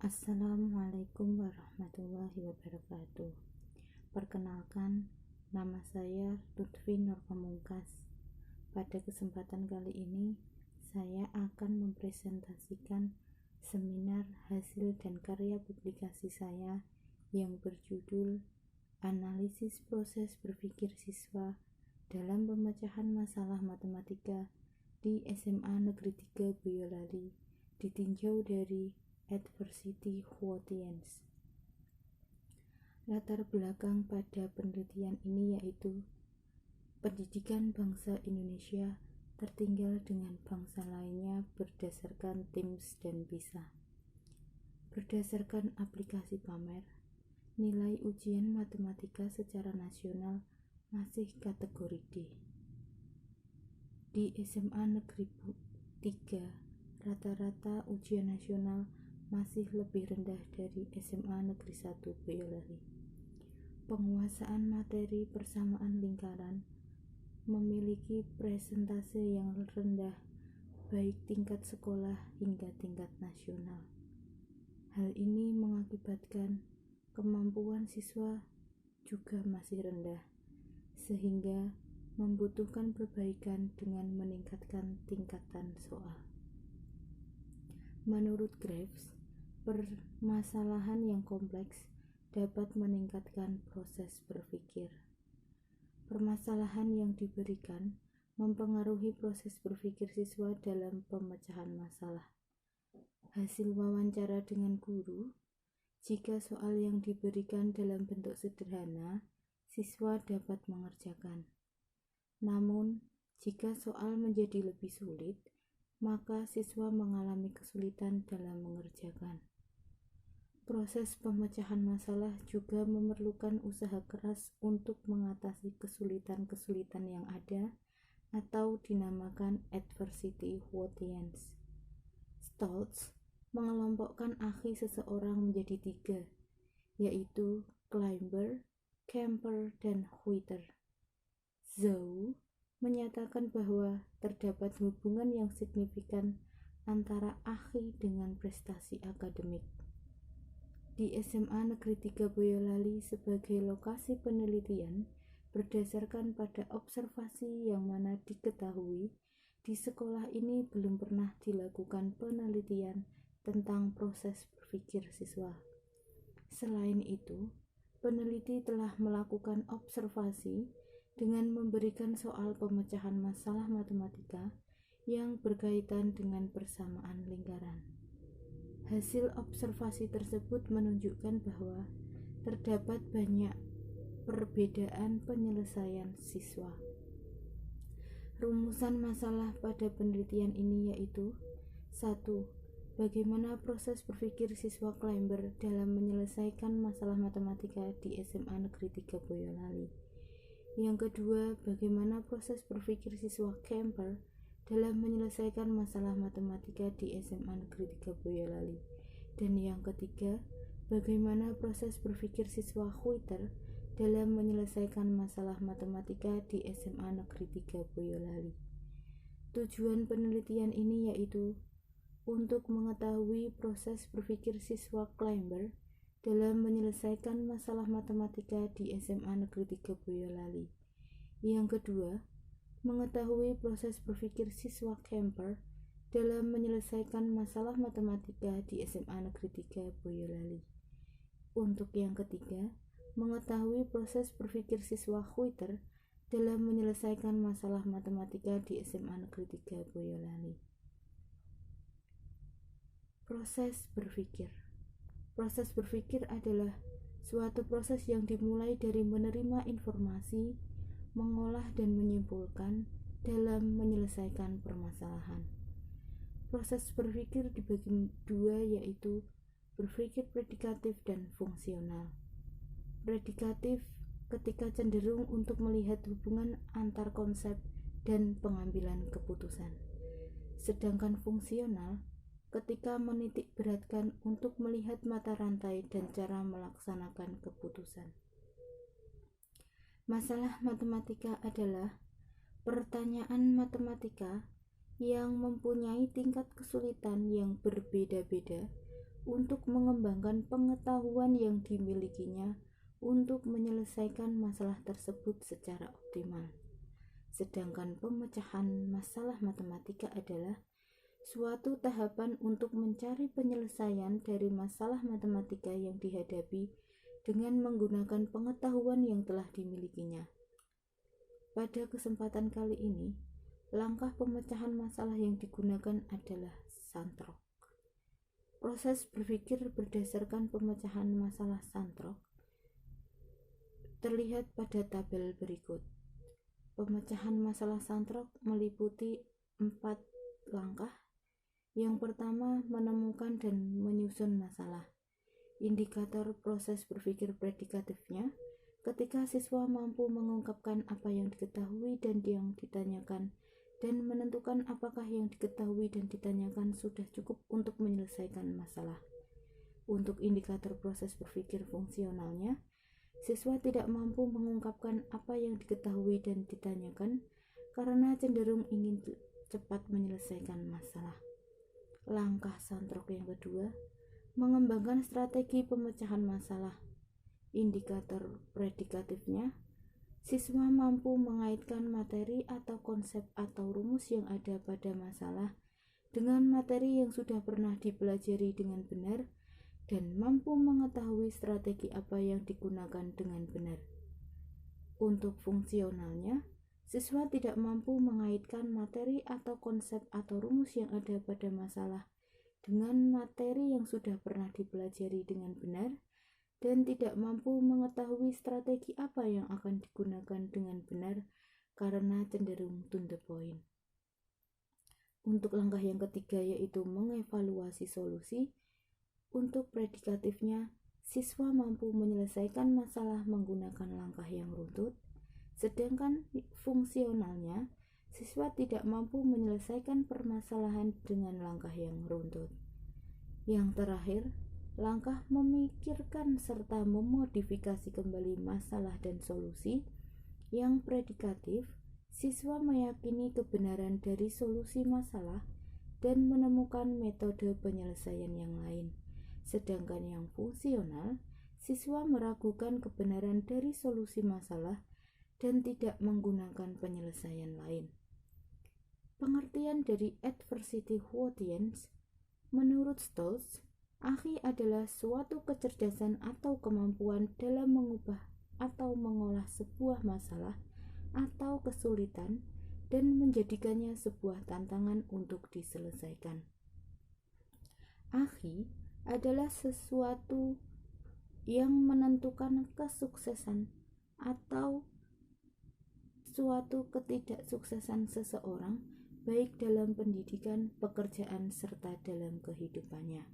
Assalamualaikum warahmatullahi wabarakatuh. Perkenalkan, nama saya Lutfi Nur Pamungkas. Pada kesempatan kali ini, saya akan mempresentasikan seminar hasil dan karya publikasi saya yang berjudul Analisis Proses Berpikir Siswa dalam Pemecahan Masalah Matematika di SMA Negeri 3 Boyolali, ditinjau dari Adversity Quotients. Latar belakang pada penelitian ini yaitu pendidikan bangsa Indonesia tertinggal dengan bangsa lainnya berdasarkan TIMSS dan PISA. Berdasarkan aplikasi PAMER, nilai ujian matematika secara nasional masih kategori D. Di SMA Negeri 3, rata-rata ujian nasional masih lebih rendah dari SMA Negeri 1 Boyolali. Penguasaan materi persamaan lingkaran memiliki persentase yang rendah baik tingkat sekolah hingga tingkat nasional. Hal ini mengakibatkan kemampuan siswa juga masih rendah, sehingga membutuhkan perbaikan dengan meningkatkan tingkatan soal. Menurut Graves, permasalahan yang kompleks dapat meningkatkan proses berpikir. Permasalahan yang diberikan mempengaruhi proses berpikir siswa dalam pemecahan masalah. Hasil wawancara dengan guru, jika soal yang diberikan dalam bentuk sederhana, siswa dapat mengerjakan. Namun, jika soal menjadi lebih sulit, maka siswa mengalami kesulitan dalam mengerjakan. Proses pemecahan masalah juga memerlukan usaha keras untuk mengatasi kesulitan-kesulitan yang ada atau dinamakan adversity quotients. Stoltz mengelompokkan AKI seseorang menjadi 3, yaitu Climber, Camper, dan Quitter. Zhou menyatakan bahwa terdapat hubungan yang signifikan antara AKI dengan prestasi akademik. Di SMA Negeri 3 Boyolali sebagai lokasi penelitian berdasarkan pada observasi yang mana diketahui di sekolah ini belum pernah dilakukan penelitian tentang proses berpikir siswa. Selain itu, peneliti telah melakukan observasi dengan memberikan soal pemecahan masalah matematika yang berkaitan dengan persamaan lingkaran. Hasil observasi tersebut menunjukkan bahwa terdapat banyak perbedaan penyelesaian siswa. Rumusan masalah pada penelitian ini yaitu 1. Bagaimana proses berpikir siswa Climber dalam menyelesaikan masalah matematika di SMA Negeri 3 Boyolali. Yang kedua, bagaimana proses berpikir siswa Camper dalam menyelesaikan masalah matematika di SMA Negeri 3 Boyolali. Dan yang ketiga, bagaimana proses berpikir siswa Quitter dalam menyelesaikan masalah matematika di SMA Negeri 3 Boyolali. Tujuan penelitian ini yaitu untuk mengetahui proses berpikir siswa Climber dalam menyelesaikan masalah matematika di SMA Negeri 3 Boyolali. Yang kedua, mengetahui proses berpikir siswa Camper dalam menyelesaikan masalah matematika di SMA Negeri 3 Boyolali. Untuk yang ketiga, mengetahui proses berpikir siswa Quitter dalam menyelesaikan masalah matematika di SMA Negeri 3 Boyolali. Proses berpikir. Proses berpikir adalah suatu proses yang dimulai dari menerima informasi, mengolah dan menyimpulkan dalam menyelesaikan permasalahan. Proses berpikir dibagi dua yaitu berpikir predikatif dan fungsional. Predikatif ketika cenderung untuk melihat hubungan antar konsep dan pengambilan keputusan. Sedangkan fungsional ketika menitik beratkan untuk melihat mata rantai dan cara melaksanakan keputusan. Masalah matematika adalah pertanyaan matematika yang mempunyai tingkat kesulitan yang berbeda-beda untuk mengembangkan pengetahuan yang dimilikinya untuk menyelesaikan masalah tersebut secara optimal. Sedangkan pemecahan masalah matematika adalah suatu tahapan untuk mencari penyelesaian dari masalah matematika yang dihadapi dengan menggunakan pengetahuan yang telah dimilikinya. Pada kesempatan kali ini, langkah pemecahan masalah yang digunakan adalah santrok. Proses berpikir berdasarkan pemecahan masalah santrok terlihat pada tabel berikut. Pemecahan masalah santrok meliputi 4 langkah. Yang pertama, menemukan dan menyusun masalah. Indikator proses berpikir predikatifnya ketika siswa mampu mengungkapkan apa yang diketahui dan yang ditanyakan dan menentukan apakah yang diketahui dan ditanyakan sudah cukup untuk menyelesaikan masalah. Untuk indikator proses berpikir fungsionalnya, siswa tidak mampu mengungkapkan apa yang diketahui dan ditanyakan karena cenderung ingin cepat menyelesaikan masalah. Langkah santrok yang kedua, mengembangkan strategi pemecahan masalah. Indikator predikatifnya, siswa mampu mengaitkan materi atau konsep atau rumus yang ada pada masalah dengan materi yang sudah pernah dipelajari dengan benar dan mampu mengetahui strategi apa yang digunakan dengan benar. Untuk fungsionalnya, siswa tidak mampu mengaitkan materi atau konsep atau rumus yang ada pada masalah dengan materi yang sudah pernah dipelajari dengan benar dan tidak mampu mengetahui strategi apa yang akan digunakan dengan benar karena cenderung to the point. Untuk langkah yang ketiga yaitu mengevaluasi solusi. Untuk predikatifnya, siswa mampu menyelesaikan masalah menggunakan langkah yang runtut, sedangkan fungsionalnya, siswa tidak mampu menyelesaikan permasalahan dengan langkah yang runtut. Yang terakhir, langkah memikirkan serta memodifikasi kembali masalah dan solusi. Yang predikatif, siswa meyakini kebenaran dari solusi masalah dan menemukan metode penyelesaian yang lain. Sedangkan yang fungsional, siswa meragukan kebenaran dari solusi masalah dan tidak menggunakan penyelesaian lain. Pengertian dari adversity quotient menurut Stolz, AKI adalah suatu kecerdasan atau kemampuan dalam mengubah atau mengolah sebuah masalah atau kesulitan dan menjadikannya sebuah tantangan untuk diselesaikan. AKI adalah sesuatu yang menentukan kesuksesan atau suatu ketidaksuksesan seseorang baik dalam pendidikan, pekerjaan, serta dalam kehidupannya.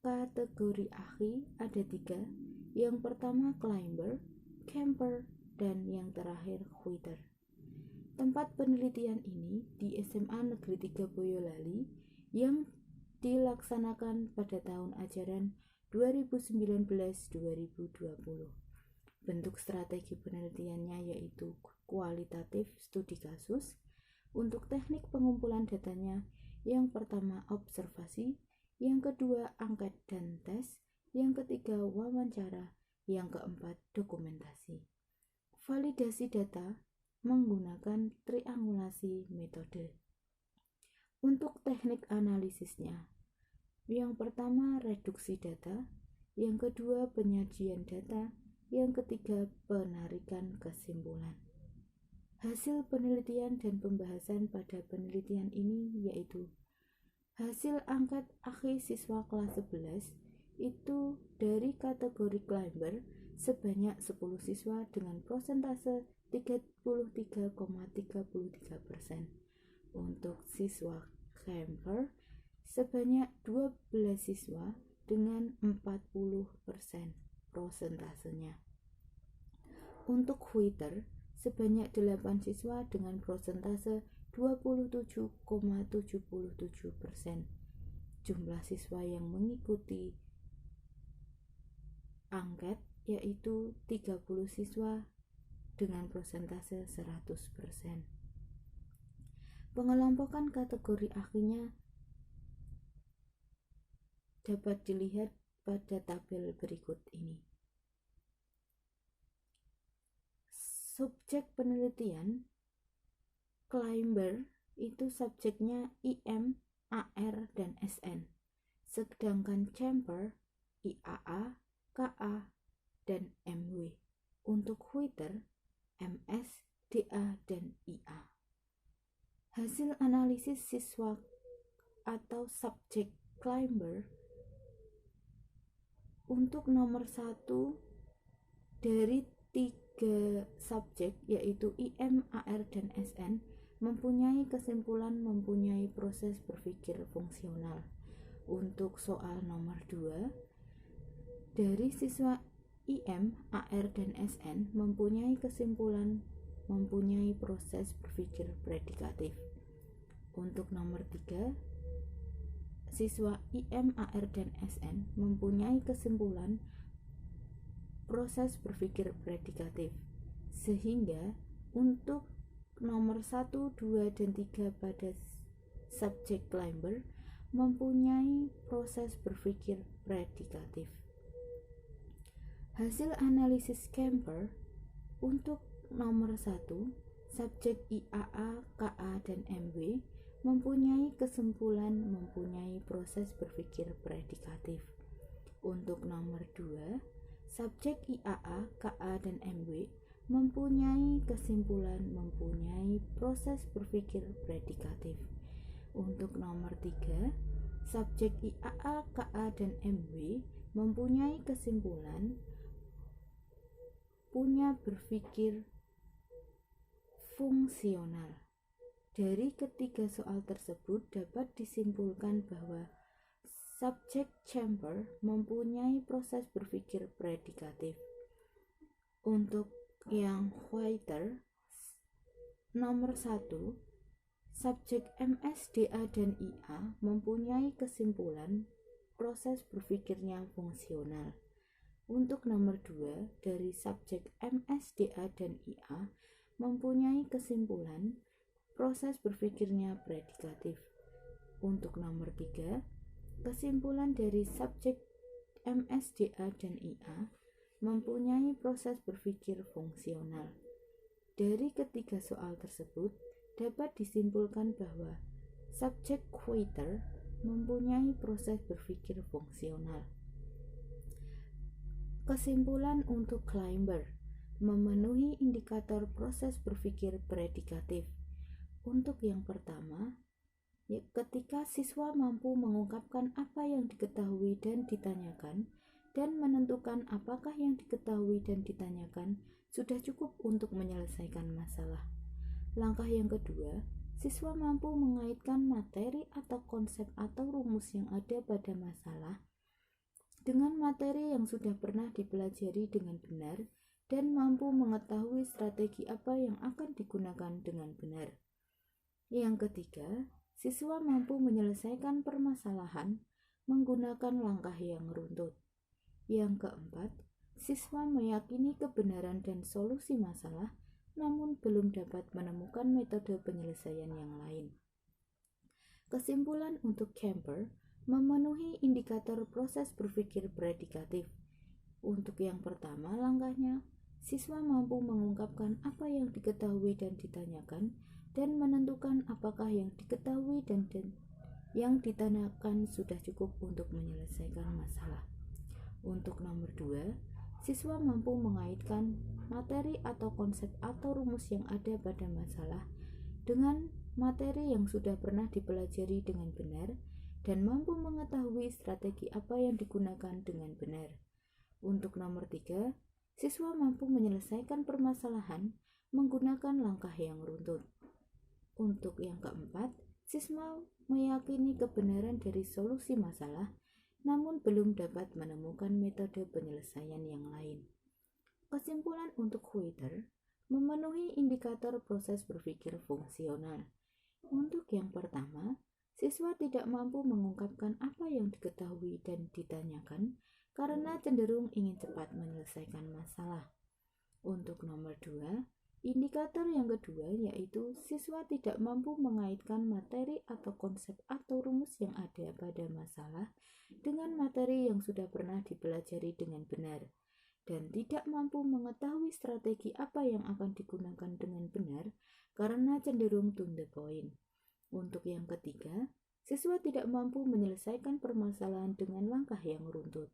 Kategori AKI ada 3, yang pertama climber, camper, dan yang terakhir quitter. Tempat penelitian ini di SMA Negeri 3 Boyolali yang dilaksanakan pada tahun ajaran 2019-2020. Bentuk strategi penelitiannya yaitu kualitatif studi kasus. Untuk teknik pengumpulan datanya, yang pertama observasi, yang kedua angket dan tes, yang ketiga wawancara, yang keempat dokumentasi. Validasi data menggunakan triangulasi metode. Untuk teknik analisisnya, yang pertama reduksi data, yang kedua penyajian data, yang ketiga penarikan kesimpulan. Hasil penelitian dan pembahasan pada penelitian ini yaitu hasil angket AKI siswa kelas 11 itu dari kategori climber sebanyak 10 siswa dengan prosentase 33,33%. Untuk siswa camper sebanyak 12 siswa dengan 40% prosentasenya. Untuk quitter sebanyak 8 siswa dengan prosentase 27,77%. Jumlah siswa yang mengikuti angket yaitu 30 siswa dengan prosentase 100%. Pengelompokan kategori AKI-nya dapat dilihat pada tabel berikut ini. Subjek penelitian Climber itu subjeknya IM, AR, dan SN. Sedangkan Chamber, IAA, KA, dan MW. Untuk Whitter, MS, DA, dan IA. Hasil analisis siswa atau subjek Climber untuk nomor 1 dari 3 subjek yaitu IM, AR, dan SN mempunyai kesimpulan mempunyai proses berpikir fungsional. Untuk soal nomor 2 dari siswa IM, AR, dan SN mempunyai kesimpulan mempunyai proses berpikir predikatif. Untuk nomor 3 siswa IM, AR, dan SN mempunyai kesimpulan proses berpikir predikatif. Sehingga untuk nomor 1, 2, dan 3 pada subjek Climber mempunyai proses berpikir predikatif. Hasil analisis Camper untuk nomor 1 subjek IAA, KA, dan MW mempunyai kesimpulan mempunyai proses berpikir predikatif. Untuk nomor 2 subjek IAA, KA, dan MW mempunyai kesimpulan mempunyai proses berpikir predikatif. Untuk nomor 3 subjek IAA, KA, dan MW mempunyai kesimpulan punya berpikir fungsional. Dari ketiga soal tersebut dapat disimpulkan bahwa subjek Chamber mempunyai proses berpikir predikatif. Untuk yang Whitter nomor 1 subjek MS, DA, dan IA mempunyai kesimpulan proses berpikirnya fungsional. Untuk nomor 2 dari subjek MS, DA, dan IA mempunyai kesimpulan proses berpikirnya predikatif. Untuk nomor 3 kesimpulan dari subjek MS, DA, dan IA mempunyai proses berpikir fungsional. Dari ketiga soal tersebut dapat disimpulkan bahwa subjek Whitter mempunyai proses berpikir fungsional. Kesimpulan untuk Climber memenuhi indikator proses berpikir predikatif. Untuk yang pertama, ketika siswa mampu mengungkapkan apa yang diketahui dan ditanyakan dan menentukan apakah yang diketahui dan ditanyakan sudah cukup untuk menyelesaikan masalah. Langkah yang kedua, siswa mampu mengaitkan materi atau konsep atau rumus yang ada pada masalah dengan materi yang sudah pernah dipelajari dengan benar dan mampu mengetahui strategi apa yang akan digunakan dengan benar. Yang ketiga, siswa mampu menyelesaikan permasalahan menggunakan langkah yang runtut. Yang keempat, siswa meyakini kebenaran dan solusi masalah namun belum dapat menemukan metode penyelesaian yang lain. Kesimpulan untuk Camper memenuhi indikator proses berpikir predikatif. Untuk yang pertama langkahnya, siswa mampu mengungkapkan apa yang diketahui dan ditanyakan dan menentukan apakah yang diketahui dan yang ditanyakan sudah cukup untuk menyelesaikan masalah. Untuk nomor 2, siswa mampu mengaitkan materi atau konsep atau rumus yang ada pada masalah dengan materi yang sudah pernah dipelajari dengan benar dan mampu mengetahui strategi apa yang digunakan dengan benar. Untuk nomor 3, siswa mampu menyelesaikan permasalahan menggunakan langkah yang runtut. Untuk yang keempat, siswa meyakini kebenaran dari solusi masalah namun belum dapat menemukan metode penyelesaian yang lain. Kesimpulan untuk Whitter memenuhi indikator proses berpikir fungsional. Untuk yang pertama, siswa tidak mampu mengungkapkan apa yang diketahui dan ditanyakan karena cenderung ingin cepat menyelesaikan masalah. Untuk nomor 2, Indikator yang kedua yaitu siswa tidak mampu mengaitkan materi atau konsep atau rumus yang ada pada masalah dengan materi yang sudah pernah dipelajari dengan benar dan tidak mampu mengetahui strategi apa yang akan digunakan dengan benar karena cenderung to the point. Untuk yang ketiga, siswa tidak mampu menyelesaikan permasalahan dengan langkah yang runtut.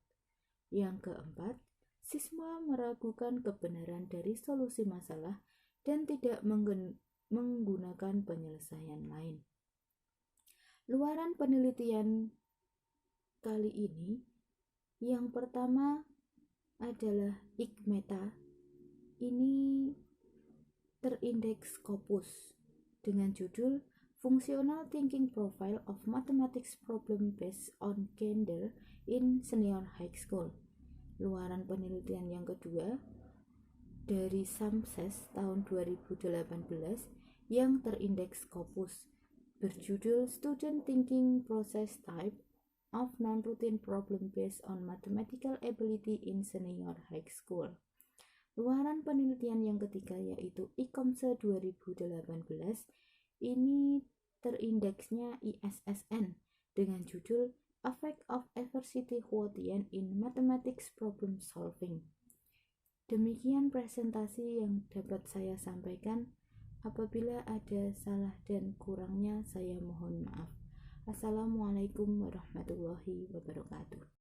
Yang keempat, siswa meragukan kebenaran dari solusi masalah dan tidak menggunakan penyelesaian lain. Luaran penelitian kali ini, yang pertama adalah IQMETA. Ini terindeks Scopus dengan judul Functional Thinking Profile of Mathematics Problem Based on Gender in Senior High School. Luaran penelitian yang kedua dari SAMSES tahun 2018 yang terindeks Scopus berjudul Student Thinking Process Type of Non-Routine Problem Based on Mathematical Ability in Senior High School. Luaran penelitian yang ketiga yaitu ICOMSE 2018. Ini terindeksnya ISSN dengan judul Effect of Adversity Quotient in Mathematics Problem Solving. Demikian presentasi yang dapat saya sampaikan. Apabila ada salah dan kurangnya, saya mohon maaf. Assalamualaikum warahmatullahi wabarakatuh.